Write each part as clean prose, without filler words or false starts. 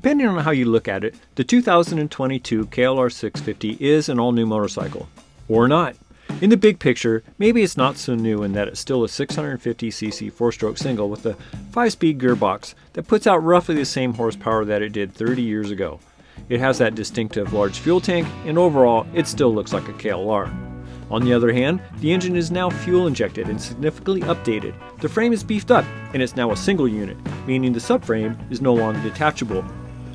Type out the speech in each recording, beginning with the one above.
Depending on how you look at it, the 2022 KLR650 is an all-new motorcycle. Or not. In the big picture, maybe it's not so new in that it's still a 650cc 4-stroke single with a 5-speed gearbox that puts out roughly the same horsepower that it did 30 years ago. It has that distinctive large fuel tank, and overall, it still looks like a KLR. On the other hand, the engine is now fuel injected and significantly updated. The frame is beefed up, and it's now a single unit, meaning the subframe is no longer detachable.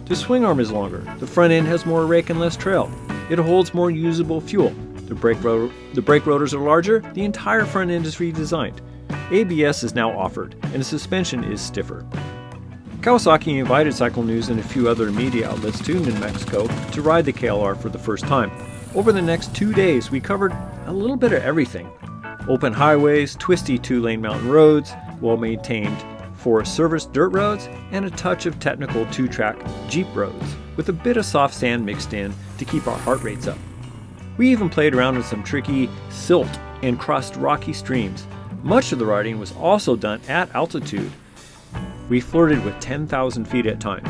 The swing arm is longer, the front end has more rake and less trail. It holds more usable fuel. The brake rotors are larger, the entire front end is redesigned. ABS is now offered, and the suspension is stiffer. Kawasaki invited Cycle News and a few other media outlets to New Mexico to ride the KLR for the first time. Over the next 2 days, we covered a little bit of everything. Open highways, twisty 2-lane mountain roads, well-maintained Forest Service dirt roads, and a touch of technical 2-track Jeep roads, with a bit of soft sand mixed in to keep our heart rates up. We even played around with some tricky silt and crossed rocky streams. Much of the riding was also done at altitude. We flirted with 10,000 feet at times.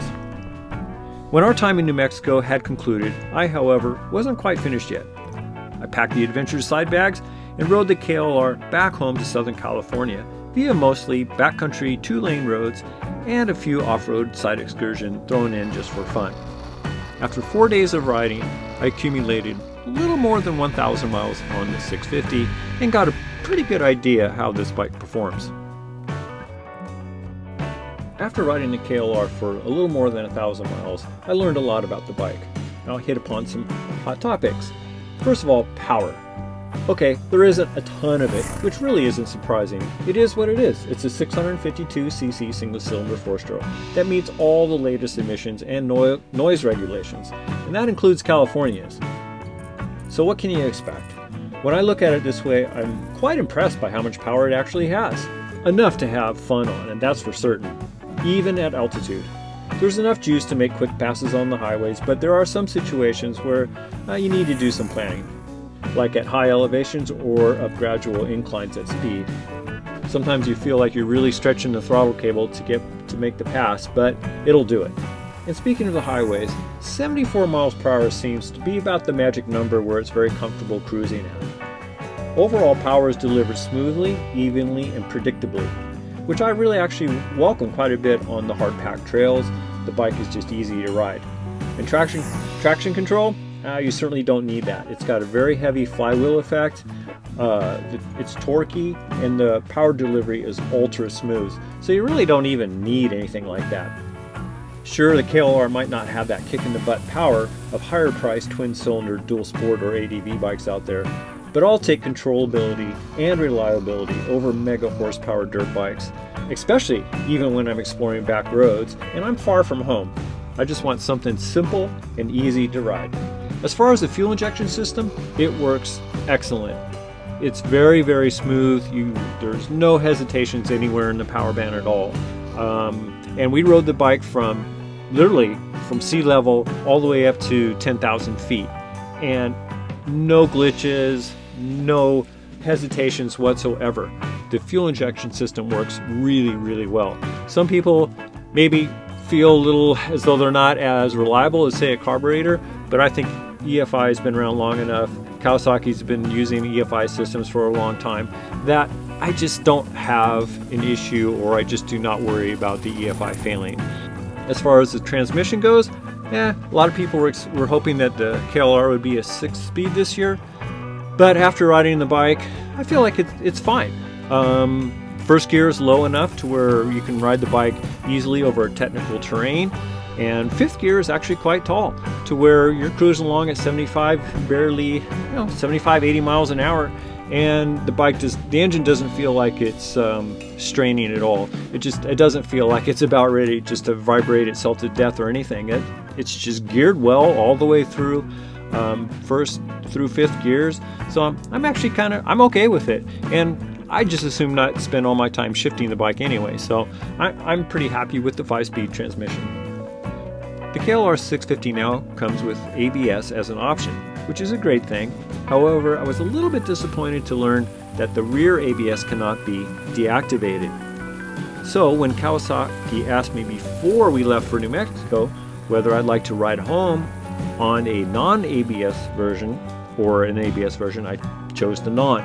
When our time in New Mexico had concluded, I, however, wasn't quite finished yet. I packed the adventure side bags and rode the KLR back home to Southern California via mostly backcountry 2-lane roads and a few off-road side excursions thrown in just for fun. After 4 days of riding, I accumulated a little more than 1,000 miles on the 650 and got a pretty good idea how this bike performs. After riding the KLR for a little more than 1,000 miles, I learned a lot about the bike. I'll hit upon some hot topics. First of all, power. Okay, there isn't a ton of it, which really isn't surprising. It is what it is. It's a 652cc single-cylinder 4-stroke that meets all the latest emissions and noise regulations, and that includes California's. So what can you expect? When I look at it this way, I'm quite impressed by how much power it actually has. Enough to have fun on, and that's for certain, even at altitude. There's enough juice to make quick passes on the highways, but there are some situations where you need to do some planning, like at high elevations or up gradual inclines at speed. Sometimes you feel like you're really stretching the throttle cable to make the pass, but it'll do it. And speaking of the highways, 74 miles per hour seems to be about the magic number where it's very comfortable cruising at. Overall power is delivered smoothly, evenly, and predictably, which I really actually welcome quite a bit on the hard-packed trails. The bike is just easy to ride. And traction control? You certainly don't need that. It's got a very heavy flywheel effect, it's torquey, and the power delivery is ultra smooth. So you really don't even need anything like that. Sure, the KLR might not have that kick-in-the-butt power of higher-priced twin-cylinder dual sport or ADV bikes out there, but I'll take controllability and reliability over mega horsepower dirt bikes, especially even when I'm exploring back roads and I'm far from home. I just want something simple and easy to ride. As far as the fuel injection system, it works excellent. It's very, very smooth. There's no hesitations anywhere in the power band at all. And we rode the bike literally from sea level all the way up to 10,000 feet. And no glitches, no hesitations whatsoever. The fuel injection system works really, really well. Some people maybe feel a little as though they're not as reliable as, say, a carburetor, but I think EFI has been around long enough. Kawasaki's been using EFI systems for a long time that I just don't have an issue, or I just do not worry about the EFI failing. As far as the transmission goes, a lot of people were hoping that the KLR would be a 6-speed this year, but after riding the bike, I feel like it's fine. First gear is low enough to where you can ride the bike easily over technical terrain, and fifth gear is actually quite tall to where you're cruising along at 75, 80 miles an hour, and the engine doesn't feel like it's straining at all. It doesn't feel like it's about ready just to vibrate itself to death or anything. It's just geared well all the way through, first through fifth gears. So I'm actually I'm okay with it, and I just assume not spend all my time shifting the bike anyway. So I'm pretty happy with the 5-speed transmission. The KLR650 now comes with ABS as an option, which is a great thing. However, I was a little bit disappointed to learn that the rear ABS cannot be deactivated. So when Kawasaki asked me before we left for New Mexico whether I'd like to ride home on a non-ABS version or an ABS version. I chose the non.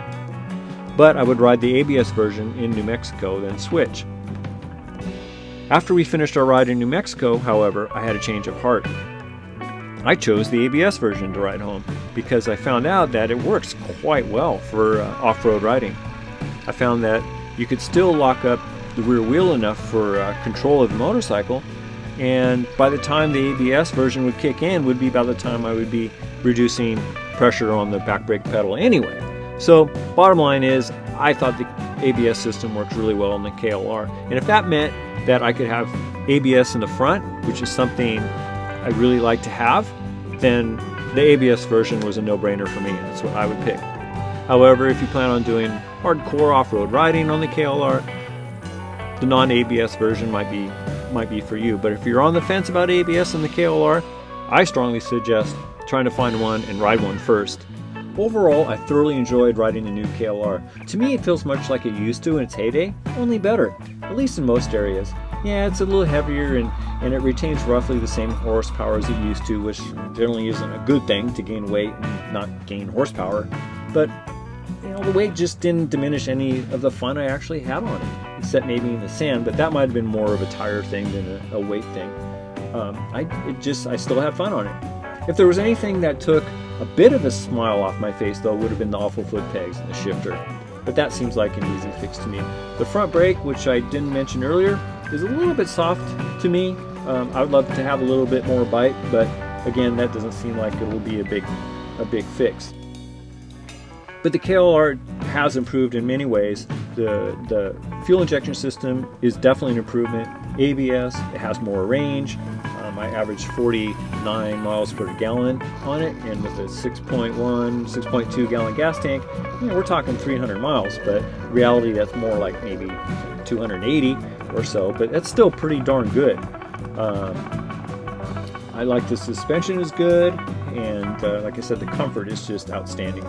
But I would ride the ABS version in New Mexico, then switch. After we finished our ride in New Mexico, however, I had a change of heart. I chose the ABS version to ride home because I found out that it works quite well for off-road riding. I found that you could still lock up the rear wheel enough for control of the motorcycle, and by the time the ABS version would kick in would be by the time I would be reducing pressure on the back brake pedal anyway. So bottom line is, I thought the ABS system works really well on the KLR, and if that meant that I could have ABS in the front, which is something I really like to have, then the ABS version was a no-brainer for me. That's what I would pick. However, if you plan on doing hardcore off-road riding on the KLR, the non-ABS version might be for you. But if you're on the fence about ABS and the KLR, I strongly suggest trying to find one and ride one first. Overall, I thoroughly enjoyed riding the new KLR. To me, it feels much like it used to in its heyday, only better, at least in most areas. Yeah, it's a little heavier and it retains roughly the same horsepower as it used to, which generally isn't a good thing to gain weight and not gain horsepower. But the weight just didn't diminish any of the fun I actually had on it, except maybe in the sand, but that might have been more of a tire thing than a weight thing. I still had fun on it. If there was anything that took a bit of a smile off my face, though, would have been the awful foot pegs and the shifter. But that seems like an easy fix to me. The front brake, which I didn't mention earlier, is a little bit soft to me. I would love to have a little bit more bite, but again, that doesn't seem like it will be a big fix. But the KLR has improved in many ways. The fuel injection system is definitely an improvement. ABS, it has more range. I averaged 49 miles per gallon on it, and with a 6.2 gallon gas tank, we're talking 300 miles, but in reality that's more like maybe 280 or so, but that's still pretty darn good. I like the suspension is good, and like I said, the comfort is just outstanding.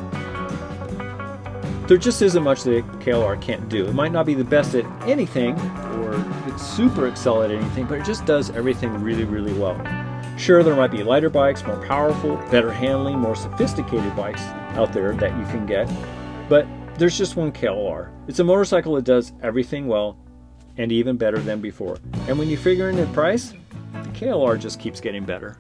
There just isn't much the KLR can't do. It might not be the best at anything, or it's super excel at anything, but it just does everything really, really well. Sure, there might be lighter bikes, more powerful, better handling, more sophisticated bikes out there that you can get, but there's just one KLR. It's a motorcycle that does everything well, and even better than before. And when you figure in the price, the KLR just keeps getting better.